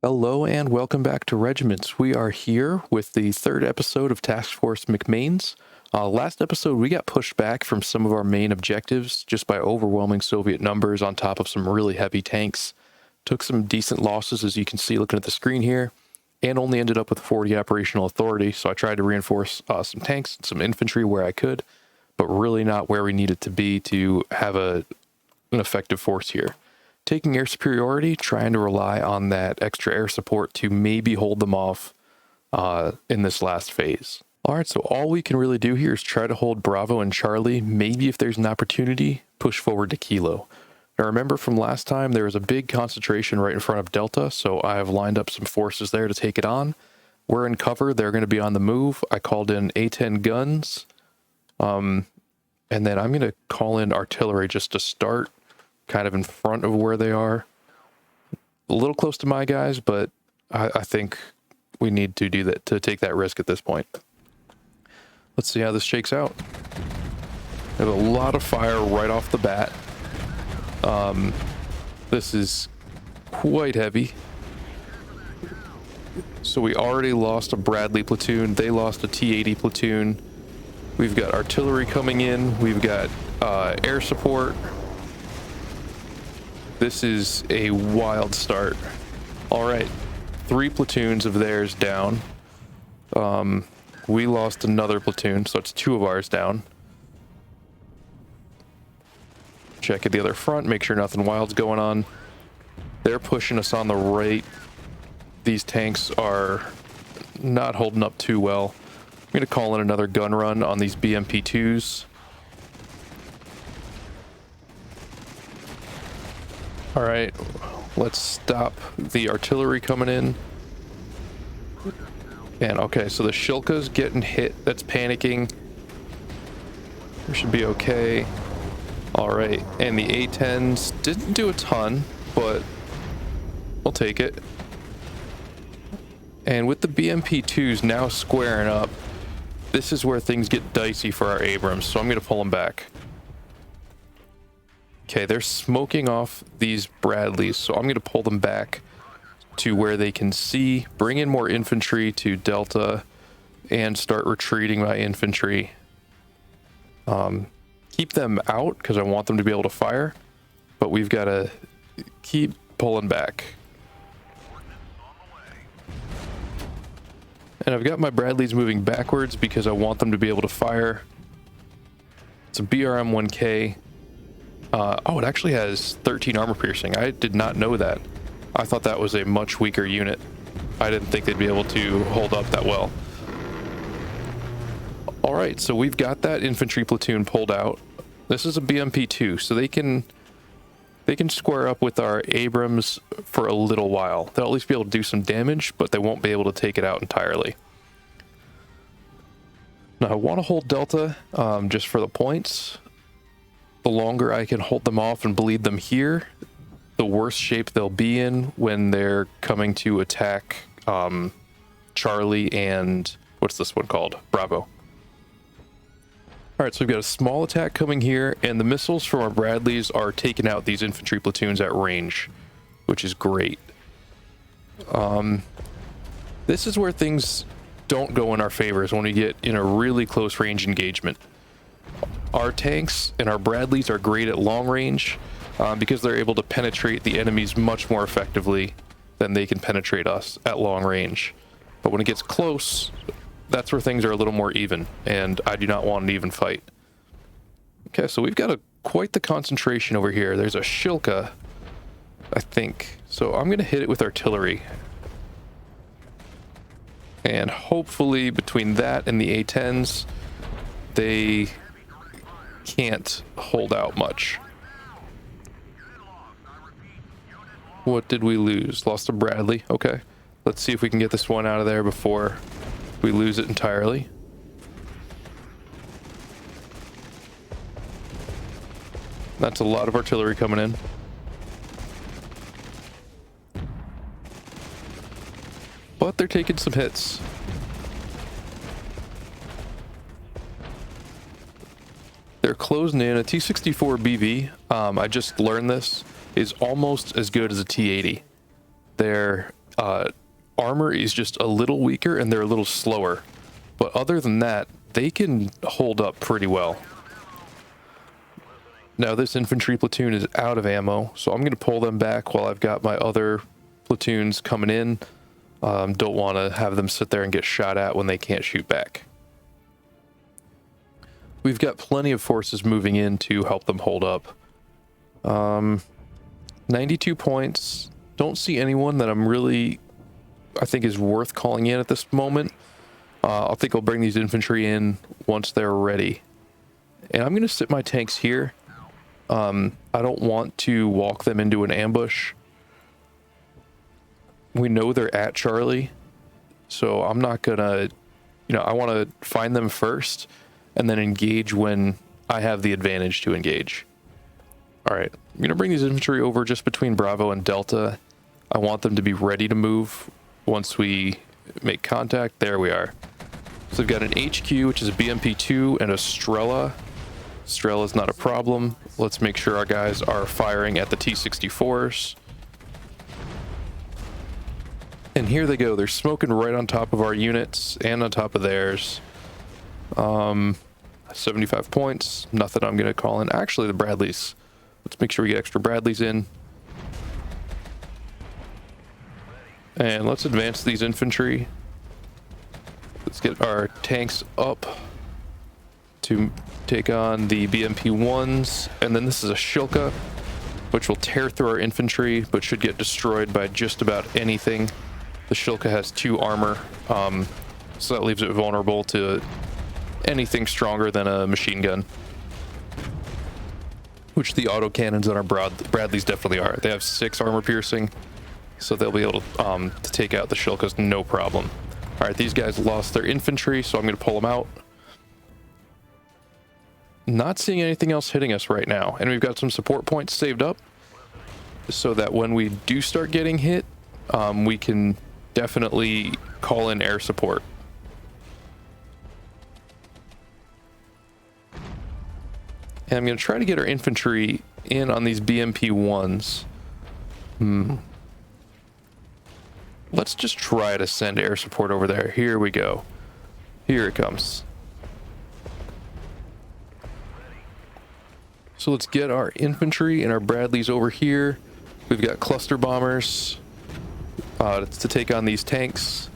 Hello and welcome back to Regiments. We are here with the third episode of Task Force McMains. Last episode, we got pushed back from some of our main objectives just by overwhelming Soviet numbers on top of some really heavy tanks. Took some decent losses, as you can see looking at the screen here, and only ended up with 40 operational authority, so I tried to reinforce some tanks and some infantry where I could, but really not where we needed to be to have an effective force here. Taking air superiority, trying to rely on that extra air support to maybe hold them off in this last phase. All right, so all we can really do here is try to hold Bravo and Charlie. Maybe if there's an opportunity, push forward to Kilo. Now remember from last time, there was a big concentration right in front of Delta, so I have lined up some forces there to take it on. We're in cover. They're going to be on the move. I called in A-10 guns, and then I'm going to call in artillery just to start kind of in front of where they are. A little close to my guys, but I think we need to do that, to take that risk at this point. Let's see how this shakes out. We have a lot of fire right off the bat. This is quite heavy. So we already lost a Bradley platoon. They lost a T-80 platoon. We've got artillery coming in. We've got air support. This is a wild start. All right, 3 platoons of theirs down. We lost another platoon, so it's 2 of ours down. Check at the other front, make sure nothing wild's going on. They're pushing us on the right. These tanks are not holding up too well. I'm gonna call in another gun run on these BMP-2s. All right, let's stop the artillery coming in. And okay, so the Shilka's getting hit. That's panicking. We should be okay. All right, and the A-10s didn't do a ton, but we'll take it. And with the BMP-2s now squaring up, this is where things get dicey for our Abrams, so I'm going to pull them back. Okay, they're smoking off these Bradleys, so I'm going to pull them back to where they can see, bring in more infantry to Delta, and start retreating my infantry. Keep them out, because I want them to be able to fire, but we've got to keep pulling back. And I've got my Bradleys moving backwards because I want them to be able to fire. It's a BRM-1K. Oh, it actually has 13 armor piercing. I did not know that. I thought that was a much weaker unit. I didn't think they'd be able to hold up that well. All right, so we've got that infantry platoon pulled out. This is a BMP-2, so they can square up with our Abrams for a little while. They'll at least be able to do some damage, but they won't be able to take it out entirely. Now I want to hold Delta just for the points. The longer I can hold them off and bleed them here, the worse shape they'll be in when they're coming to attack Charlie and what's this one called? Bravo. All right, so we've got a small attack coming here, and the missiles from our Bradleys are taking out these infantry platoons at range, which is great. This is where things don't go in our favor, is when we get in a really close range engagement. Our tanks and our Bradleys are great at long range because they're able to penetrate the enemies much more effectively than they can penetrate us at long range. But when it gets close, that's where things are a little more even, and I do not want an even fight. Okay, so we've got quite the concentration over here. There's a Shilka, I think. So I'm going to hit it with artillery. And hopefully between that and the A-10s, they can't hold out much. What did we lose? Lost a Bradley. Okay. Let's see if we can get this one out of there before we lose it entirely. That's a lot of artillery coming in. But they're taking some hits. They're closing in. A T-64BV, I just learned this, is almost as good as a T-80. They're armor is just a little weaker and they're a little slower. But other than that, they can hold up pretty well. Now this infantry platoon is out of ammo, so I'm going to pull them back while I've got my other platoons coming in. Don't want to have them sit there and get shot at when they can't shoot back. We've got plenty of forces moving in to help them hold up. 92 points. Don't see anyone that I think is worth calling in at this moment. I think I'll bring these infantry in once they're ready. And I'm going to sit my tanks here. I don't want to walk them into an ambush. We know they're at Charlie, so I'm not going to, I want to find them first and then engage when I have the advantage to engage. All right, I'm going to bring these infantry over just between Bravo and Delta. I want them to be ready to move once we make contact. There we are. So we've got an HQ, which is a BMP-2, and a Strela. Strela's not a problem. Let's make sure our guys are firing at the T-64s. And here they go. They're smoking right on top of our units and on top of theirs. 75 points. Nothing I'm going to call in. Actually, the Bradleys. Let's make sure we get extra Bradleys in. And let's advance these infantry. Let's get our tanks up to take on the BMP-1s. And then this is a Shilka, which will tear through our infantry, but should get destroyed by just about anything. The Shilka has 2 armor, so that leaves it vulnerable to anything stronger than a machine gun, which the autocannons on our Bradleys definitely are. They have 6 armor piercing, so they'll be able to take out the Shilkas no problem. All right, these guys lost their infantry, so I'm going to pull them out. Not seeing anything else hitting us right now, and we've got some support points saved up so that when we do start getting hit, we can definitely call in air support. And I'm going to try to get our infantry in on these BMP-1s. Let's just try to send air support over there. Here we go. Here it comes. So let's get our infantry and our Bradleys over here. We've got cluster bombers to take on these tanks.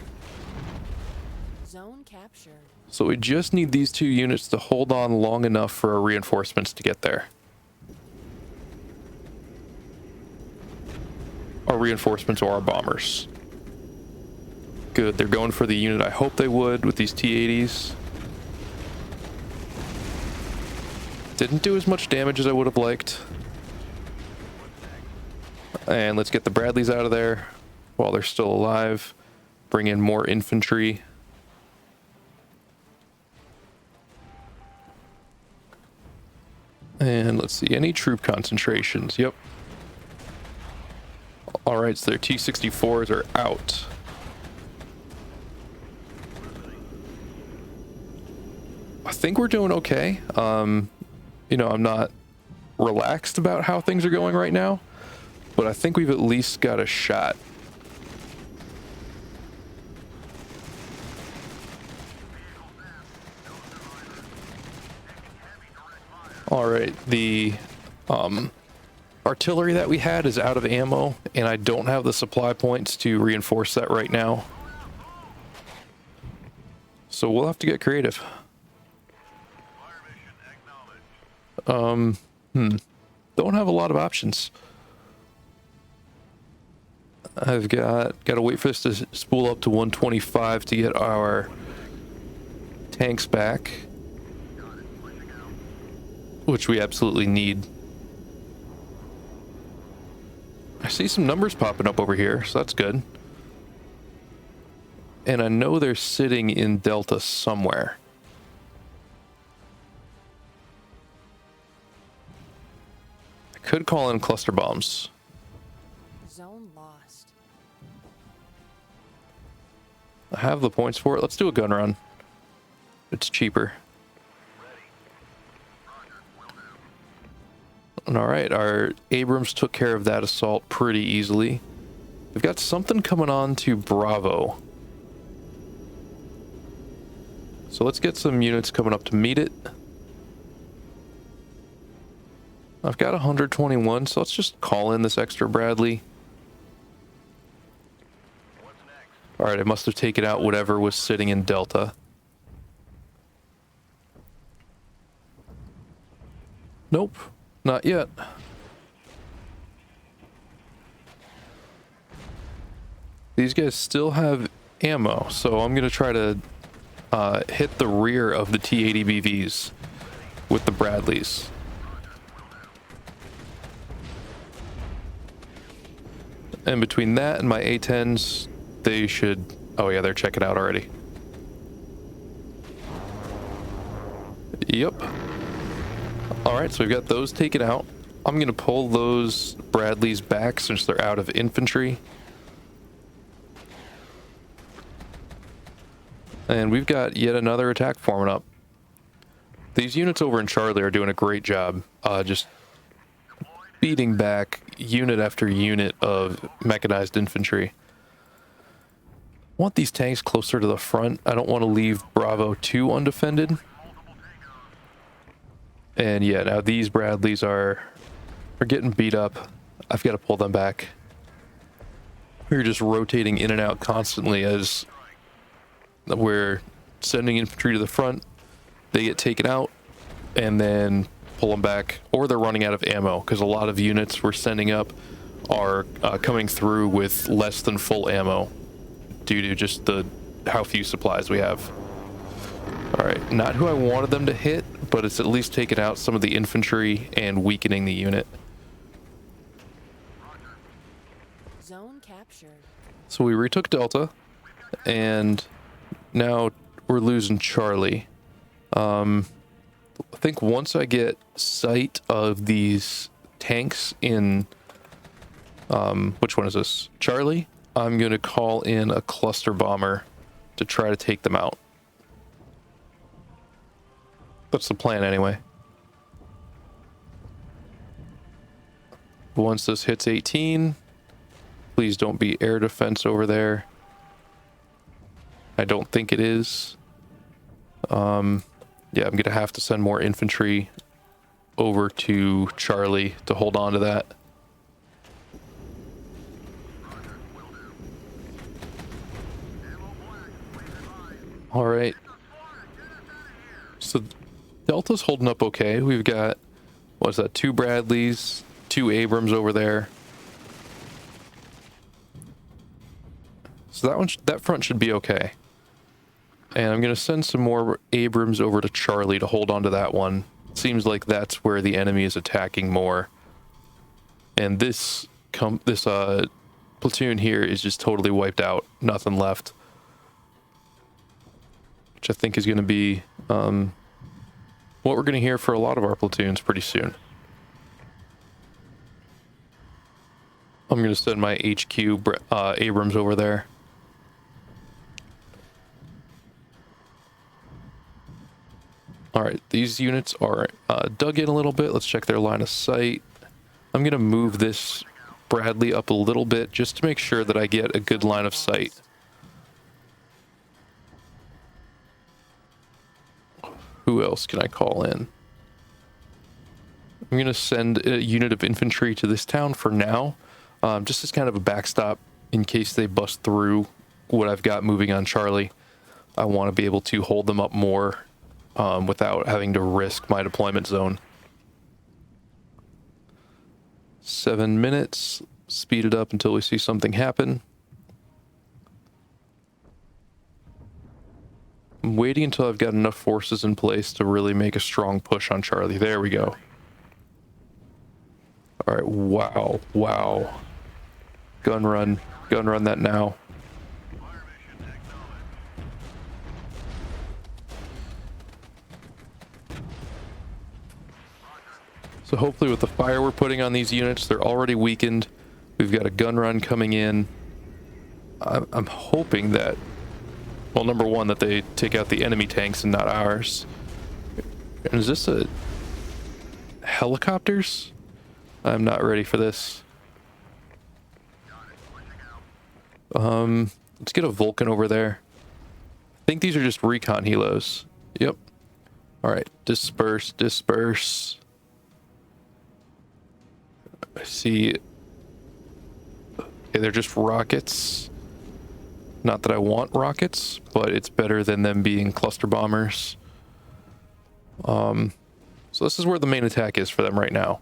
Zone captured. So we just need these 2 units to hold on long enough for our reinforcements to get there. Our reinforcements or our bombers. Good, they're going for the unit I hope they would with these T-80s. Didn't do as much damage as I would have liked. And let's get the Bradleys out of there while they're still alive. Bring in more infantry. And let's see, any troop concentrations? Yep. All right, so their T-64s are out. I think we're doing okay. I'm not relaxed about how things are going right now, but I think we've at least got a shot. All right, the artillery that we had is out of ammo, and I don't have the supply points to reinforce that right now. So we'll have to get creative. Don't have a lot of options. I've got to wait for this to spool up to 125 to get our tanks back, which we absolutely need. I see some numbers popping up over here, so that's good. And I know they're sitting in Delta somewhere. I could call in cluster bombs. Zone lost. I have the points for it. Let's do a gun run. It's cheaper. All right, our Abrams took care of that assault pretty easily. We've got something coming on to Bravo. So let's get some units coming up to meet it. I've got 121, so let's just call in this extra Bradley. Alright, I must have taken out whatever was sitting in Delta. Nope, not yet. These guys still have ammo, so I'm going to try to hit the rear of the T-80BVs with the Bradleys. And between that and my A-10s, they should... Oh yeah, they're checking out already. Yep. Alright, so we've got those taken out. I'm going to pull those Bradleys back since they're out of infantry. And we've got yet another attack forming up. These units over in Charlie are doing a great job. Just beating back unit after unit of mechanized infantry. I want these tanks closer to the front. I don't want to leave Bravo 2 undefended. And yeah, now these Bradleys are getting beat up. I've got to pull them back. We're just rotating in and out constantly as we're sending infantry to the front. They get taken out and then pull them back, or they're running out of ammo because a lot of units we're sending up are coming through with less than full ammo due to just how few supplies we have. All right, not who I wanted them to hit, but it's at least taken out some of the infantry and weakening the unit. Zone captured. So we retook Delta, and now we're losing Charlie. I think once I get sight of these tanks in, which one is this? Charlie? I'm going to call in a cluster bomber to try to take them out. That's the plan anyway. Once this hits 18, please don't be air defense over there. I don't think it is. Yeah, I'm going to have to send more infantry over to Charlie to hold on to that. All right. So Delta's holding up okay. We've got, what's that, 2 Bradleys, 2 Abrams over there. So that front should be okay. And I'm going to send some more Abrams over to Charlie to hold on to that one. Seems like that's where the enemy is attacking more. And this platoon here is just totally wiped out. Nothing left. Which I think is going to be what we're going to hear for a lot of our platoons pretty soon. I'm going to send my HQ Abrams over there. All right, these units are dug in a little bit. Let's check their line of sight. I'm going to move this Bradley up a little bit just to make sure that I get a good line of sight. Who else can I call in? I'm going to send a unit of infantry to this town for now, just as kind of a backstop in case they bust through what I've got moving on Charlie. I want to be able to hold them up more without having to risk my deployment zone. 7 minutes. Speed it up until we see something happen. I'm waiting until I've got enough forces in place to really make a strong push on Charlie. There we go. All right, wow, wow. Gun run that now. So hopefully with the fire we're putting on these units, they're already weakened. We've got a gun run coming in. I'm hoping that, well, number one, that they take out the enemy tanks and not ours. And is this a helicopters? I'm not ready for this. Let's get a Vulcan over there. I think these are just recon helos. Yep. All right, disperse, disperse. I see. Okay, they're just rockets. Not that I want rockets, but it's better than them being cluster bombers. So this is where the main attack is for them right now.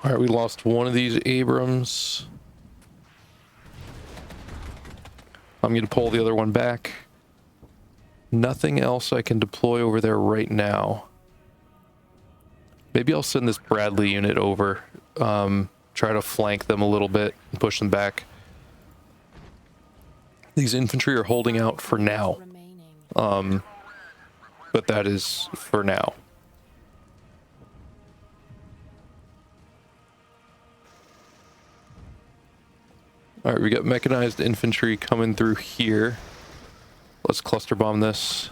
All right, we lost one of these Abrams. I'm going to pull the other one back. Nothing else I can deploy over there right now. Maybe I'll send this Bradley unit over. Try to flank them a little bit and push them back. These infantry are holding out for now. But that is for now. All right, we got mechanized infantry coming through here. Let's cluster bomb this.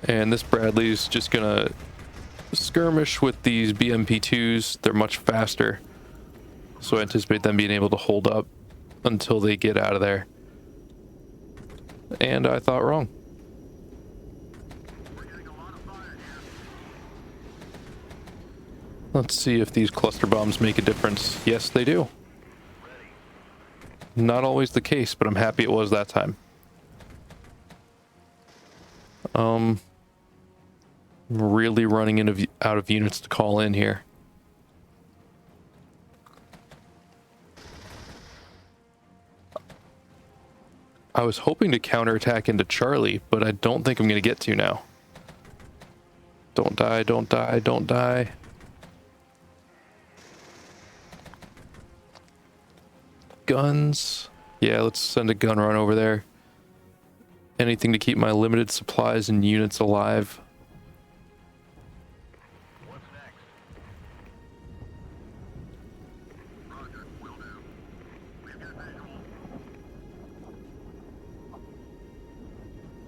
And this Bradley's just gonna skirmish with these BMP-2s. They're much faster. So I anticipate them being able to hold up until they get out of there. And I thought wrong. Let's see if these cluster bombs make a difference. Yes, they do. Not always the case, but I'm happy it was that time. Really running out of units to call in here. I was hoping to counterattack into Charlie, but I don't think I'm going to get to now. Don't die, don't die, don't die. Guns. Yeah, let's send a gun run over there. Anything to keep my limited supplies and units alive. What's next? Roger, will do. We've got visual.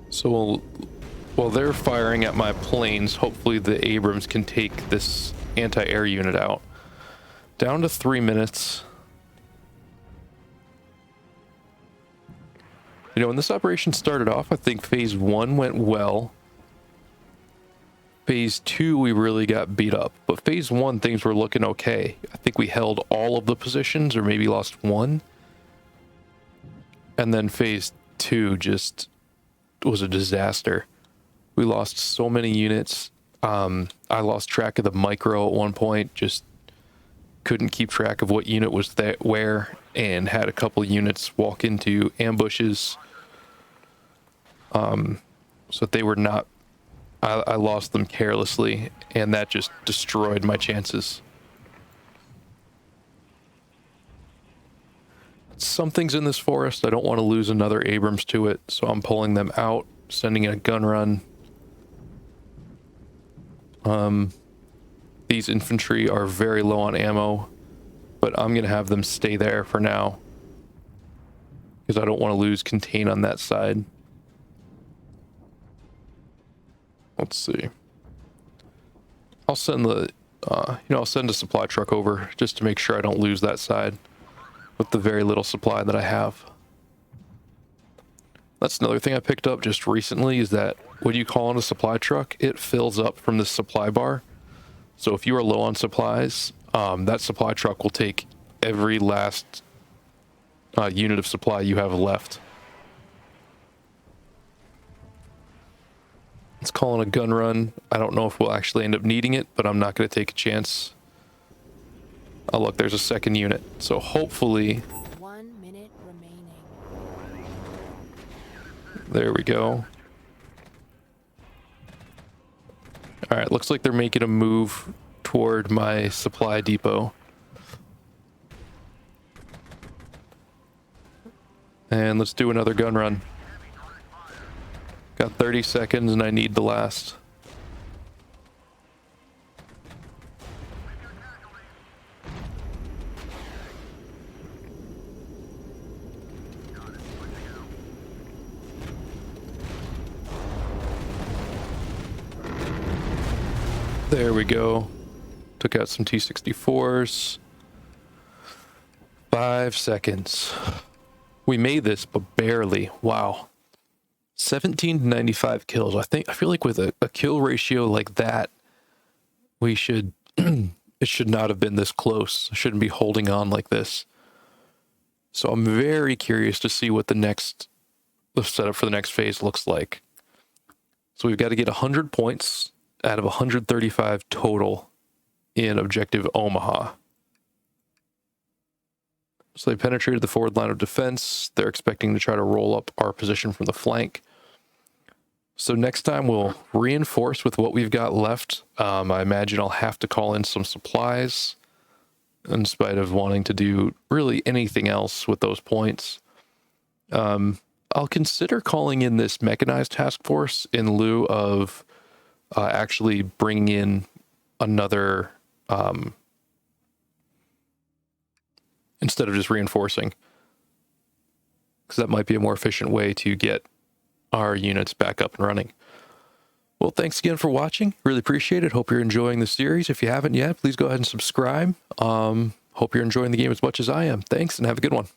So while they're firing at my planes, hopefully the Abrams can take this anti-air unit out. Down to 3 minutes. You know, when this operation started off, I think phase 1 went well. Phase 2, we really got beat up. But phase 1, things were looking okay. I think we held all of the positions, or maybe lost one. And then phase 2 just was a disaster. We lost so many units. I lost track of the micro at one point. Just couldn't keep track of what unit was where, and had a couple units walk into ambushes. So they were not, I lost them carelessly, and that just destroyed my chances. Something's in this forest. I don't want to lose another Abrams to it, so I'm pulling them out, sending in a gun run. These infantry are very low on ammo, but I'm going to have them stay there for now, because I don't want to lose contain on that side. Let's see. I'll send the, I'll send a supply truck over just to make sure I don't lose that side with the very little supply that I have. That's another thing I picked up just recently, is that when you call in a supply truck, it fills up from the supply bar. So if you are low on supplies, that supply truck will take every last unit of supply you have left. Let's call in a gun run. I don't know if we'll actually end up needing it, but I'm not going to take a chance. Oh, look, there's a second unit. So hopefully... 1 minute remaining. There we go. All right, looks like they're making a move toward my supply depot. And let's do another gun run. Got 30 seconds and I need the last. There we go. Took out some T-64s. 5 seconds. We made this, but barely. Wow. 17 to 95 kills. I feel like with a kill ratio like that, we should it should not have been this close. I shouldn't be holding on like this. So I'm very curious to see what the setup for the next phase looks like. So we've got to get 100 points out of 135 total in Objective Omaha. So they penetrated the forward line of defense. They're expecting to try to roll up our position from the flank. So next time we'll reinforce with what we've got left. I imagine I'll have to call in some supplies in spite of wanting to do really anything else with those points. I'll consider calling in this mechanized task force in lieu of actually bringing in another, instead of just reinforcing, because that might be a more efficient way to get our units back up and running. Well, thanks again for watching. Really appreciate it. Hope you're enjoying the series. If you haven't yet, please go ahead and subscribe. Hope you're enjoying the game as much as I am. Thanks, and have a good one.